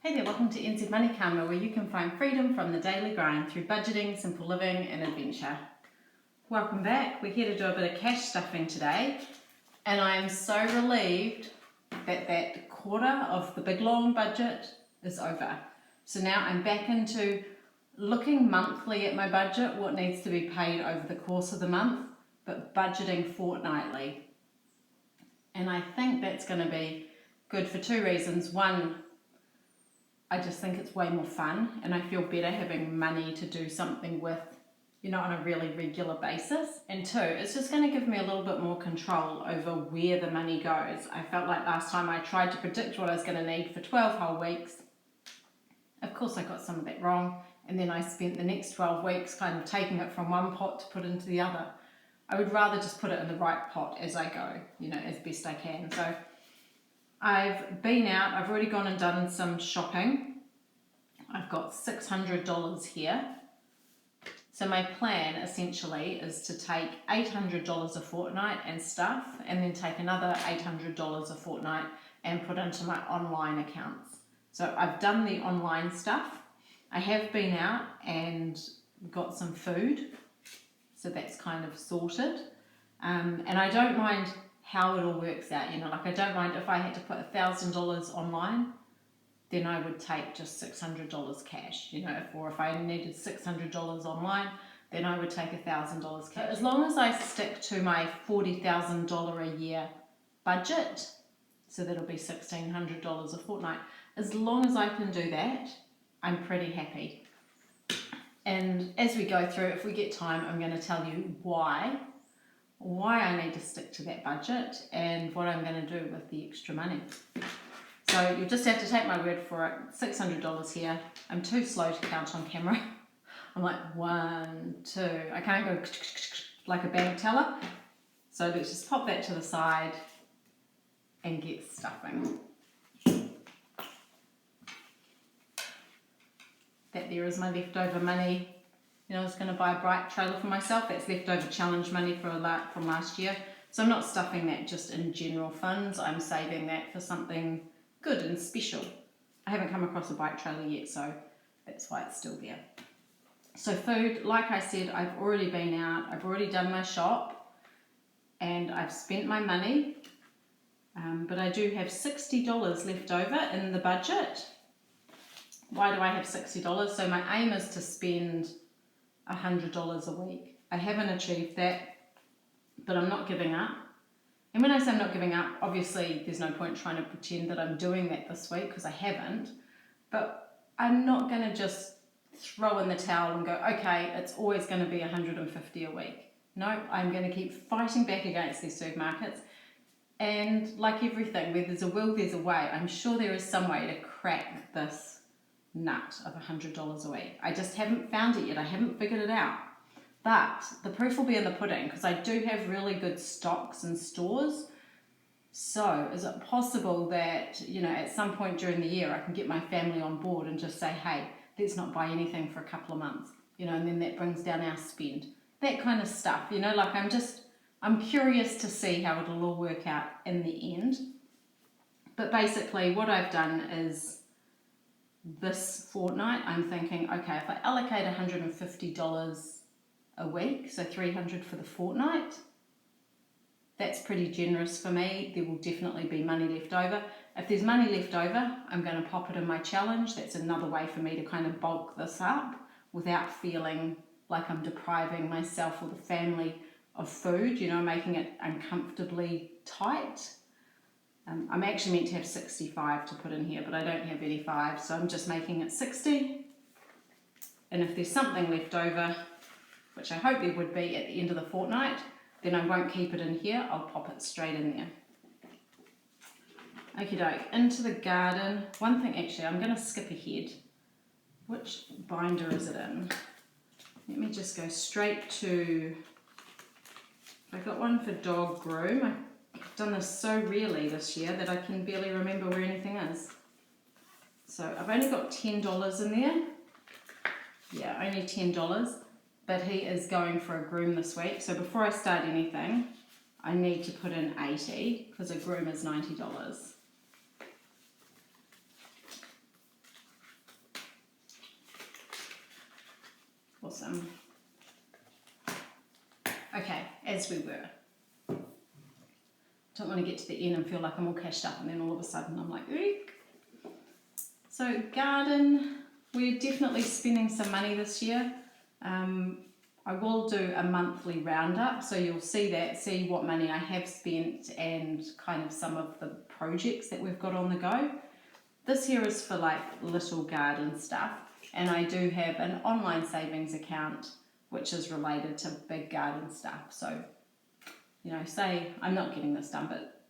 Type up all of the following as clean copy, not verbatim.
Hey there, welcome to NZ Money Karma, where you can find freedom from the daily grind through budgeting, simple living and adventure. Welcome back. We're here to do a bit of cash stuffing today, and I am so relieved that that quarter of the big long budget is over. So now I'm back into looking monthly at my budget, what needs to be paid over the course of the month, but budgeting fortnightly. And I think that's going to be good for two reasons. One, I just think it's way more fun and I feel better having money to do something with, on a really regular basis. And two, it's just going to give me a little bit more control over where the money goes. I felt like last time I tried to predict what I was going to need for 12 whole weeks. Of course I got some of that wrong, and then I spent the next 12 weeks kind of taking it from one pot to put into the other. I would rather just put it in the right pot as I go, as best I can. So I've been out, I've already gone and done some shopping. I've got $600 here. So my plan essentially is to take $800 a fortnight and stuff, and then take another $800 a fortnight and put into my online accounts. So I've done the online stuff. I have been out and got some food, so that's kind of sorted. And I don't mind how it all works out, I don't mind if I had to put $1,000 online, then I would take just $600 cash, or if I needed $600 online, then I would take $1,000 cash. So as long as I stick to my $40,000 a year budget, so that'll be $1,600 a fortnight, as long as I can do that, I'm pretty happy. And as we go through, if we get time, I'm going to tell you why I need to stick to that budget and what I'm going to do with the extra money. So you'll just have to take my word for it. $600 here. I'm too slow to count on camera. I'm like 1, 2. I can't go like a bank teller. So let's just pop that to the side and get stuffing. That there is my leftover money. I was going to buy a bike trailer for myself. That's leftover challenge money from last year. So I'm not stuffing that just in general funds. I'm saving that for something good and special. I haven't come across a bike trailer yet, so that's why it's still there. So food, like I said, I've already been out. I've already done my shop and I've spent my money. But I do have $60 left over in the budget. Why do I have $60? So my aim is to spend $100 a week. I haven't achieved that, but I'm not giving up. And when I say I'm not giving up, obviously there's no point trying to pretend that I'm doing that this week, because I haven't. But I'm not going to just throw in the towel and go, okay, it's always going to be $150 a week. No, I'm going to keep fighting back against these supermarkets. And like everything, where there's a will, there's a way. I'm sure there is some way to crack this nut of $100 a week. I just haven't found it yet. I haven't figured it out. But the proof will be in the pudding, because I do have really good stocks in stores. So is it possible that, at some point during the year I can get my family on board and just say, hey, let's not buy anything for a couple of months, and then that brings down our spend. That kind of stuff, I'm curious to see how it'll all work out in the end. But basically what I've done is, this fortnight, I'm thinking, okay, if I allocate $150 a week, so $300 for the fortnight, that's pretty generous for me. There will definitely be money left over. If there's money left over, I'm going to pop it in my challenge. That's another way for me to kind of bulk this up without feeling like I'm depriving myself or the family of food, making it uncomfortably tight. I'm actually meant to have 65 to put in here, but I don't have 85, so I'm just making it 60. And if there's something left over, which I hope there would be at the end of the fortnight, then I won't keep it in here, I'll pop it straight in there. Okie doke, into the garden. One thing, actually, I'm going to skip ahead. Which binder is it in? Let me just go straight to, I got one for dog groom. I've done this so rarely this year that I can barely remember where anything is. So I've only got $10 in there. Yeah, only $10. But he is going for a groom this week. So before I start anything, I need to put in $80, because a groom is $90. awesome. Okay, as we were. Don't want to get to the end and feel like I'm all cashed up and then all of a sudden I'm like, eek. So garden, we're definitely spending some money this year. I will do a monthly roundup, so you'll see what money I have spent and kind of some of the projects that we've got on the go. This here is for like little garden stuff, and I do have an online savings account which is related to big garden stuff. So, you know, say I'm not getting this done, but,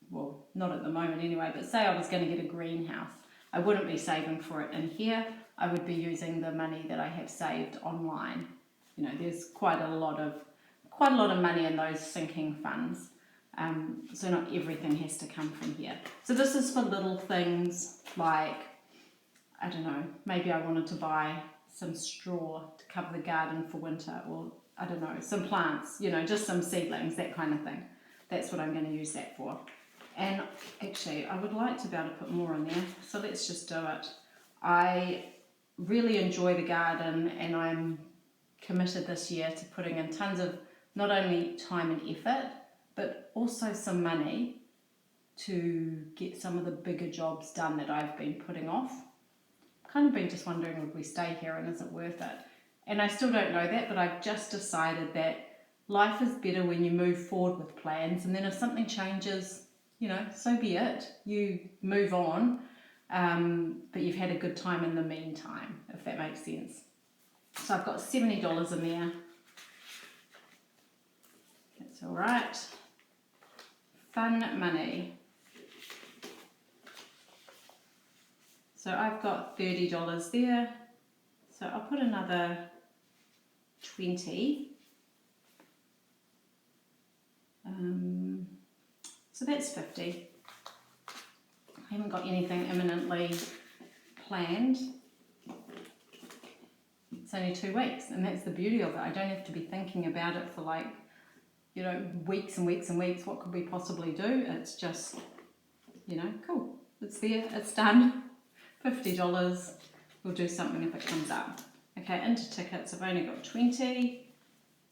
well, not at the moment anyway, but say I was going to get a greenhouse, I wouldn't be saving for it in here. I would be using the money that I have saved online. You know, there's quite a lot of money in those sinking funds. So not everything has to come from here. So this is for little things like, I don't know, maybe I wanted to buy some straw to cover the garden for winter, or I don't know, some plants, you know, just some seedlings, that kind of thing. That's what I'm going to use that for. And actually, I would like to be able to put more in there, so let's just do it. I really enjoy the garden, and I'm committed this year to putting in tons of not only time and effort, but also some money to get some of the bigger jobs done that I've been putting off. Kind of been just wondering, would we stay here and is it worth it? And I still don't know that, but I've just decided that life is better when you move forward with plans, and then if something changes, you know, so be it. You move on, but you've had a good time in the meantime, if that makes sense. So I've got $70 in there. That's all right. Fun money. So I've got $30 there. So I'll put another 20. So that's 50. I haven't got anything imminently planned. It's only 2 weeks, and that's the beauty of it. I don't have to be thinking about it for like, you know, weeks and weeks and weeks. What could we possibly do? It's just, you know, cool. It's there, it's done. $50. We'll do something if it comes up. Okay, into tickets, I've only got 20,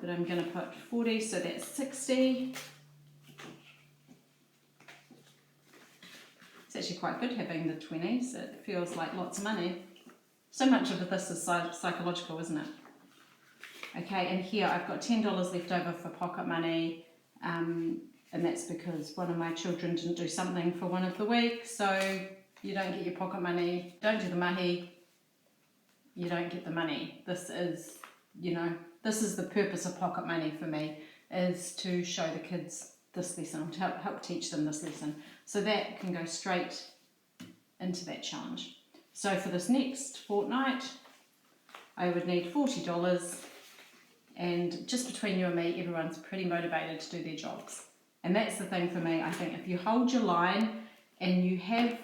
but I'm going to put 40, so that's 60. It's actually quite good having the 20s. It feels like lots of money. So much of this is psychological, isn't it? Okay, and here I've got $10 left over for pocket money, and that's because one of my children didn't do something for one of the weeks, so you don't get your pocket money, don't do the mahi, you don't get the money. This is, you know, this is the purpose of pocket money for me, is to show the kids this lesson, to help teach them this lesson. So that can go straight into that challenge. So for this next fortnight, I would need $40, and just between you and me, everyone's pretty motivated to do their jobs. And that's the thing for me. I think if you hold your line and you have,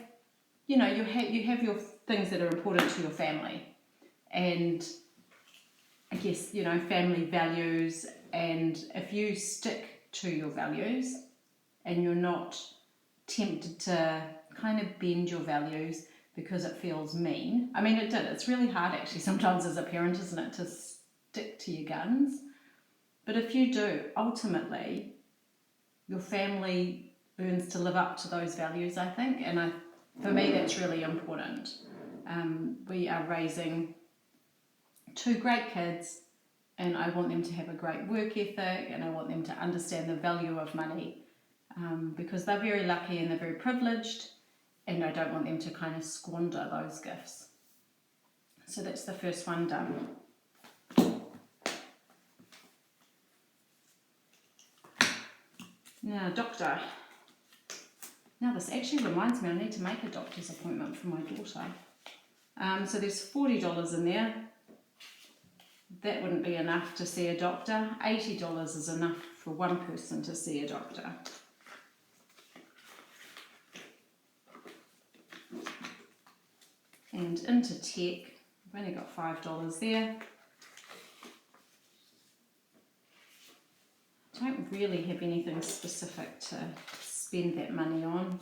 you know, you have your things that are important to your family, and I guess, you know, family values, and if you stick to your values and you're not tempted to kind of bend your values because it feels mean. I mean, it's really hard actually sometimes as a parent, isn't it, to stick to your guns. But if you do, ultimately, your family learns to live up to those values, I think, and for me that's really important. We are raising 2 great kids, and I want them to have a great work ethic, and I want them to understand the value of money, because they're very lucky and they're very privileged, and I don't want them to kind of squander those gifts. So that's the first one done. Now, doctor. Now this actually reminds me I need to make a doctor's appointment for my daughter. So there's $40 in there. That wouldn't be enough to see a doctor. $80 is enough for one person to see a doctor. And into tech, I've only got $5 there. I don't really have anything specific to spend that money on.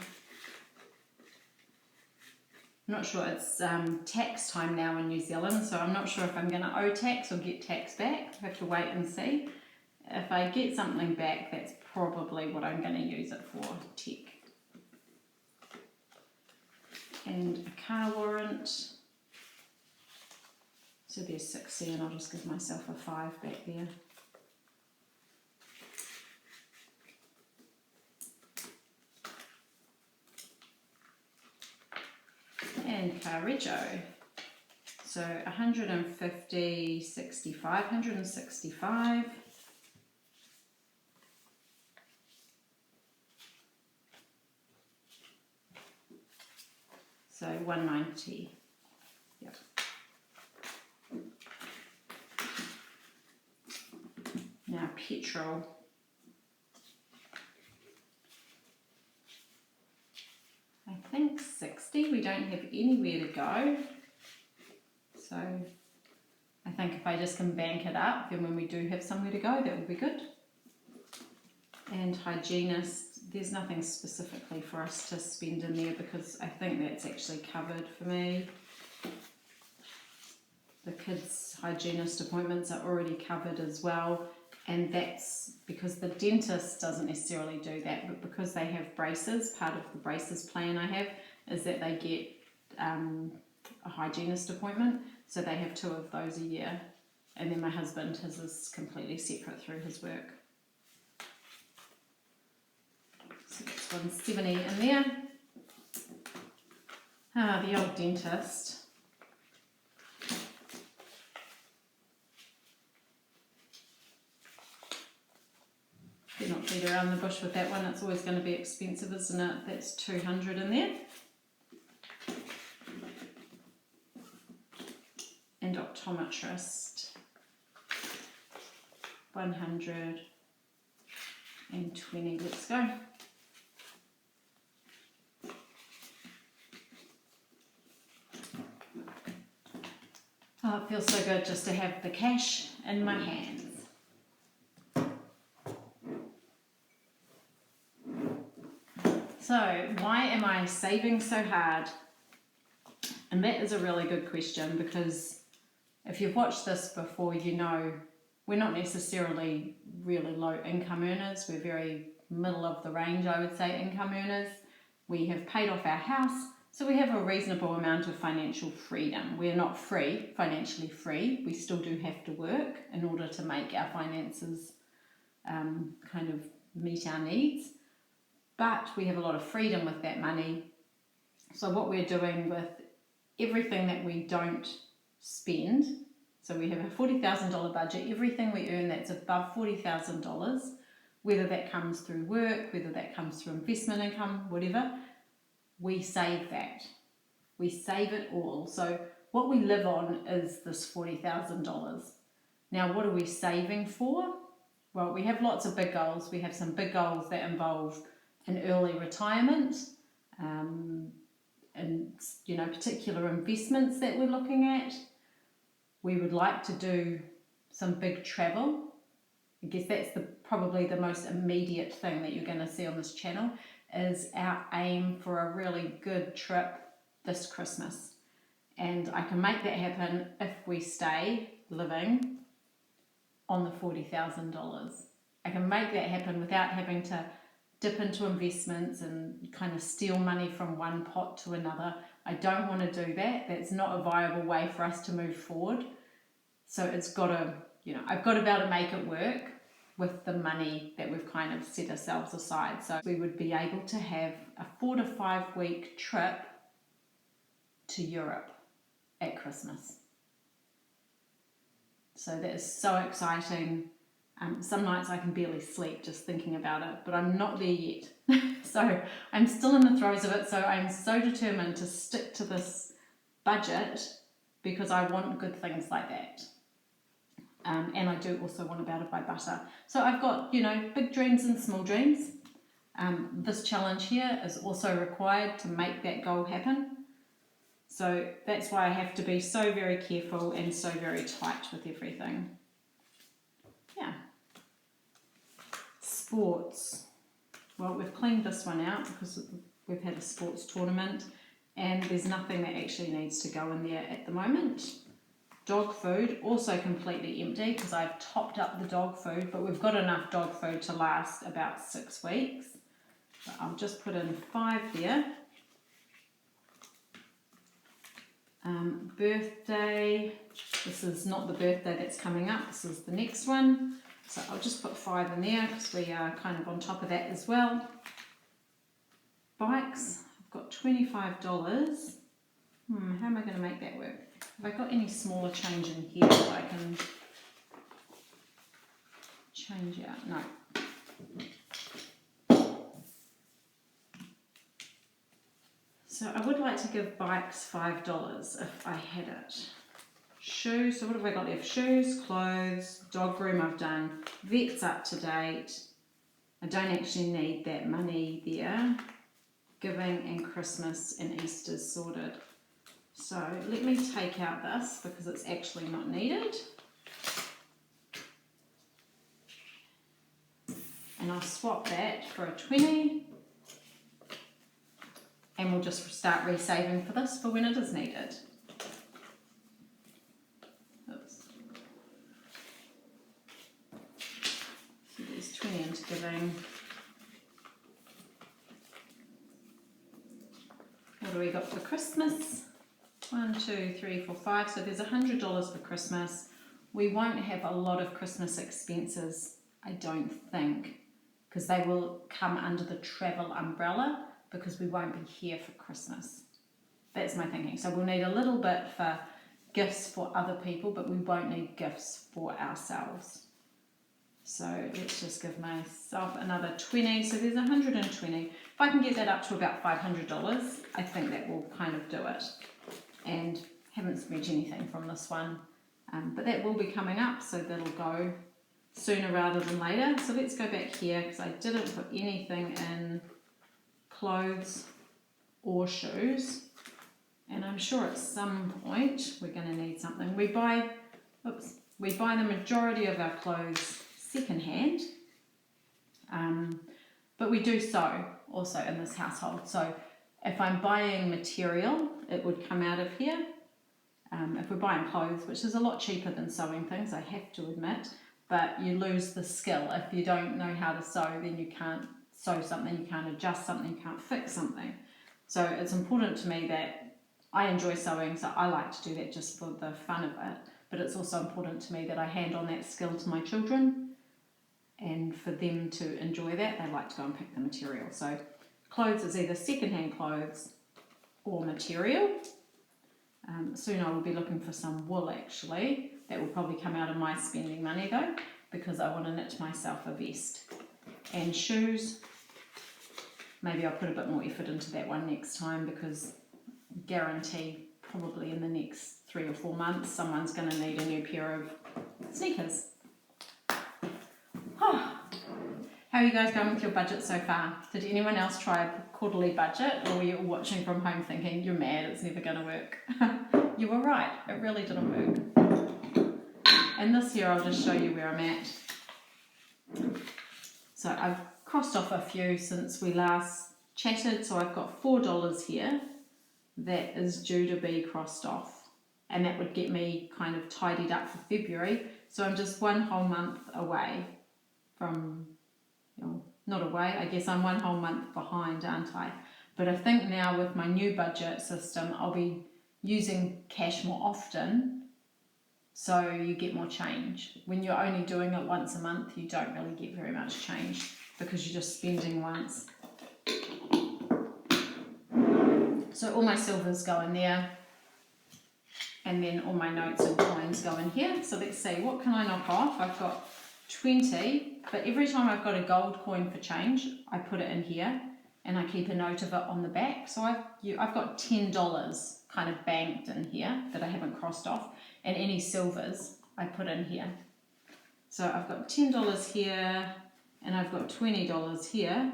I'm not sure, it's tax time now in New Zealand, so I'm not sure if I'm going to owe tax or get tax back. I have to wait and see. If I get something back, that's probably what I'm going to use it for, tech. And a car warrant. So there's 60 and I'll just give myself a 5 back there. And car rego. So 150, 65, 165. So 190. Yep. Now petrol. I think 60. We don't have anywhere to go. So I think if I just can bank it up, then when we do have somewhere to go, that will be good. And hygienist, there's nothing specifically for us to spend in there because I think that's actually covered for me. The kids' hygienist appointments are already covered as well, and that's because the dentist doesn't necessarily do that, but because they have braces, part of the braces plan I have is that they get a hygienist appointment, so they have 2 of those a year, and then my husband, his is completely separate through his work. So that's 170 in there. The old dentist. Better not beat around the bush with that one, it's always going to be expensive, isn't it? That's 200 in there. And optometrist, 120, let's go. Oh, it feels so good just to have the cash in my hands. So, why am I saving so hard? And that is a really good question, because if you've watched this before, you know we're not necessarily really low income earners. We're very middle of the range, I would say, income earners. We have paid off our house, so we have a reasonable amount of financial freedom. We're not free, financially free. We still do have to work in order to make our finances kind of meet our needs. But we have a lot of freedom with that money. So what we're doing with everything that we don't spend, so we have a $40,000 budget, everything we earn that's above $40,000, whether that comes through work, whether that comes through investment income, whatever, we save that. We save it all. So what we live on is this $40,000. Now, what are we saving for? Well, we have lots of big goals. We have some big goals that involve an early retirement, and particular investments that we're looking at. We would like to do some big travel. I guess that's probably the most immediate thing that you're going to see on this channel, is our aim for a really good trip this Christmas. And I can make that happen if we stay living on the $40,000. I can make that happen without having to dip into investments and kind of steal money from one pot to another. I don't want to do that. That's not a viable way for us to move forward. So it's got to, I've got to be able to make it work with the money that we've kind of set ourselves aside. So we would be able to have a 4 to 5 week trip to Europe at Christmas. So that is so exciting. Some nights I can barely sleep just thinking about it, but I'm not there yet. So I'm still in the throes of it, so I'm so determined to stick to this budget because I want good things like that. And I do also want to be able to buy butter. So I've got, big dreams and small dreams. This challenge here is also required to make that goal happen. So that's why I have to be so very careful and so very tight with everything. Yeah. Sports. Well, we've cleaned this one out because we've had a sports tournament. and there's nothing that actually needs to go in there at the moment. Dog food, also completely empty because I've topped up the dog food, but we've got enough dog food to last about 6 weeks. So I'll just put in 5 there. Birthday, this is not the birthday that's coming up, this is the next one. So I'll just put 5 in there because we are kind of on top of that as well. Bikes, I've got $25. How am I going to make that work? Have I got any smaller change in here that I can change out? No. So I would like to give bikes $5 if I had it. Shoes, so what have I got left? Shoes, clothes, dog groom I've done, vet's up to date. I don't actually need that money there. Giving and Christmas and Easter's sorted. So let me take out this because it's actually not needed. And I'll swap that for a 20. And we'll just start resaving for this for when it is needed. Oops. So there's 20 into giving. What do we got for Christmas? 1, 2, 3, 4, 5. So there's $100 for Christmas. We won't have a lot of Christmas expenses, I don't think, because they will come under the travel umbrella because we won't be here for Christmas. That's my thinking. So we'll need a little bit for gifts for other people, but we won't need gifts for ourselves. So let's just give myself another 20. So there's 120. If I can get that up to about $500, I think that will kind of do it. And haven't spent anything from this one, but that will be coming up, so that'll go sooner rather than later. So let's go back here because I didn't put anything in clothes or shoes, and I'm sure at some point we're going to need something. We buy the majority of our clothes secondhand, but we do sew also in this household. So if I'm buying material, it would come out of here. If we're buying clothes, which is a lot cheaper than sewing things, I have to admit, but you lose the skill. If you don't know how to sew, then you can't sew something, you can't adjust something, you can't fix something. So it's important to me that I enjoy sewing, so I like to do that just for the fun of it, but it's also important to me that I hand on that skill to my children, and for them to enjoy that, they like to go and pick the material. So clothes is either second-hand clothes or material. Soon I will be looking for some wool actually. That will probably come out of my spending money though, because I want to knit myself a vest. And shoes, maybe I'll put a bit more effort into that one next time, because guarantee probably in the next 3 or 4 months someone's going to need a new pair of sneakers. How are you guys going with your budget so far? Did anyone else try a quarterly budget, or were you all watching from home thinking, you're mad, it's never going to work? You were right, it really didn't work. And this year I'll just show you where I'm at. So I've crossed off a few since we last chatted, so I've got $4 here that is due to be crossed off, and that would get me kind of tidied up for February. So I'm just 1 whole month away from, not away, I guess I'm 1 whole month behind, aren't I? But I think now with my new budget system, I'll be using cash more often, so you get more change. When you're only doing it once a month, you don't really get very much change because you're just spending once. So all my silvers go in there, and then all my notes and coins go in here. So let's see, what can I knock off? I've got 20, but every time I've got a gold coin for change, I put it in here and I keep a note of it on the back. So I've got $10 kind of banked in here that I haven't crossed off, and any silvers I put in here. So I've got $10 here and I've got $20 here.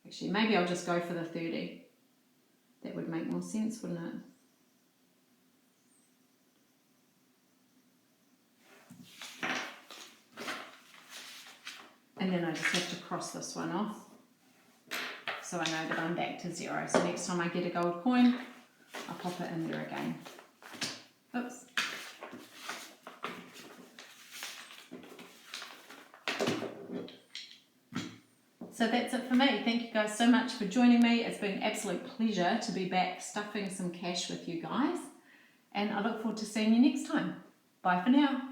Actually, maybe I'll just go for the 30. That would make more sense, wouldn't it? And then I just have to cross this one off. so I know that I'm back to 0. So next time I get a gold coin, I'll pop it in there again. Oops. So that's it for me. Thank you guys so much for joining me. It's been an absolute pleasure to be back stuffing some cash with you guys. And I look forward to seeing you next time. Bye for now.